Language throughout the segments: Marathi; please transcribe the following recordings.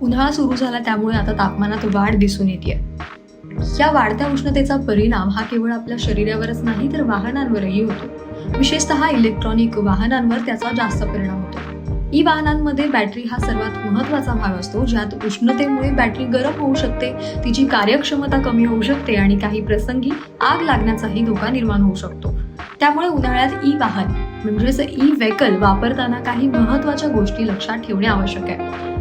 उन्हाळा सुरू झाला त्यामुळे आता तापमानात वाढ दिसून येते. या वाढत्या उष्णतेचा परिणाम हा केवळ आपल्या शरीरावरच नाही तर वाहनांवरही होतो. विशेषतः इलेक्ट्रॉनिक वाहनांवर त्याचा जास्त परिणाम होतो. ई वाहनांमध्ये बॅटरी हा सर्वात महत्त्वाचा भाग असतो, ज्यात उष्णतेमुळे बॅटरी गरम होऊ शकते, तिची कार्यक्षमता कमी होऊ शकते आणि काही प्रसंगी आग लागण्याचाही धोका निर्माण होऊ शकतो. त्यामुळे उन्हाळ्यात ई वाहन म्हणजेच ई व्हेकल वापरताना काही महत्त्वाच्या गोष्टी लक्षात ठेवणे आवश्यक आहे.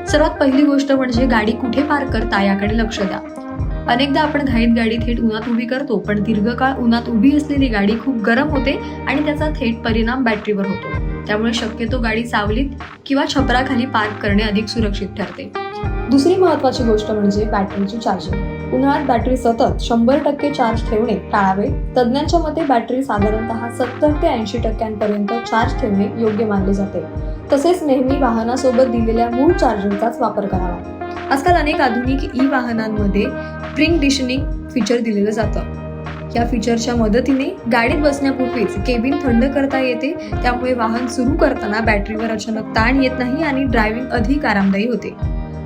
सर्वात पहिली गोष्ट म्हणजे गाडी कुठे पार्क करता याकडे लक्ष द्या. अनेकदा आपण घाईत गाडी थेट उन्हात उभी करतो, पण दीर्घकाळ उन्हात उभी असलेली गाडी खूप गरम होते आणि त्याचा थेट परिणाम बॅटरीवर होतो. त्यामुळे शक्यतो गाडी सावलीत किंवा छपराखाली पार्क करणे अधिक सुरक्षित ठरते. दुसरी महत्त्वाची गोष्ट म्हणजे बॅटरीची चार्जिंग. उन्हाळ्यात बॅटरी सतत 100% चार्ज ठेवणे टाळावे. तज्ज्ञांच्या मते बॅटरी साधारणतः 70 ते 80% चार्ज ठेवणे योग्य मानले जाते. तसेच नेहमी वाहनासोबत दिलेल्या मूळ चार्जरचाच वापर करावा. आजकाल अनेक आधुनिक ई वाहनांमध्ये प्री कंडिशनिंग फीचर दिलेलं जातं. या फीचरच्या मदतीने गाडीत बसण्यापूर्वीच केबिन थंड करता येते. त्यामुळे वाहन सुरू करताना बॅटरीवर अचानक ताण येत नाही आणि ड्रायव्हिंग अधिक आरामदायी होते.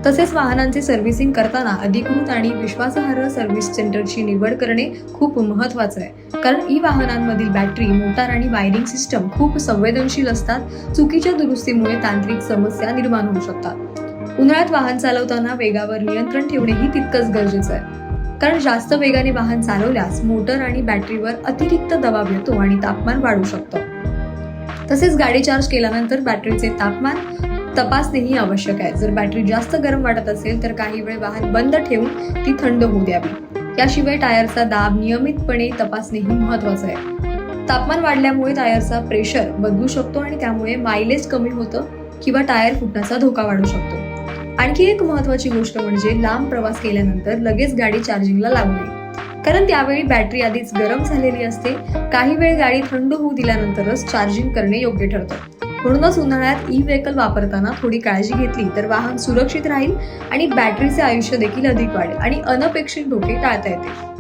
तसेच वाहनांचे सर्व्हिसिंग करताना अधिकृत आणि विश्वासार्ह सर्व्हिस सेंटरची निवड करणे खूप महत्त्वाचं आहे. कारण ई वाहनांमधील बॅटरी, मोटार आणि वायरिंग सिस्टम खूप संवेदनशील असतात. चुकीच्या दुरुस्तीमुळे तांत्रिक समस्या निर्माण होऊ शकतात. उन्हाळ्यात वाहन चालवताना वेगावर नियंत्रण ठेवणेही तितकंच गरजेचं आहे. कारण जास्त वेगाने वाहन चालवल्यास मोटर आणि बॅटरीवर अतिरिक्त दबाव येतो आणि तापमान वाढू शकतं. तसेच गाडी चार्ज केल्यानंतर बॅटरीचे तापमान तपासणेही आवश्यक आहे. जर बॅटरी जास्त गरम वाटत असेल तर काही वेळ वाहन बंद ठेवून ती थंड होऊ द्यावी. याशिवाय टायरचा दाब नियमितपणे तपासणेही महत्त्वाचं आहे. तापमान वाढल्यामुळे टायरचा प्रेशर बदलू शकतो आणि त्यामुळे मायलेज कमी होतं किंवा टायर फुटण्याचा धोका वाढू शकतो. आणखी एक महत्त्वाची गोष्ट म्हणजे लांब प्रवास केल्यानंतर लगेच गाडी चार्जिंगला लावू नये. कारण त्यावेळी बॅटरी आधीच गरम झालेली असते. काही वेळ गाडी थंड होऊ दिल्यानंतरच चार्जिंग करणे योग्य ठरतं. म्हणूनच उन्हाळ्यात ई व्हेकल वापरताना थोडी काळजी घेतली तर वाहन सुरक्षित राहील आणि बॅटरीचे आयुष्य देखील अधिक वाढेल आणि अनपेक्षित धोके टाळता येतील.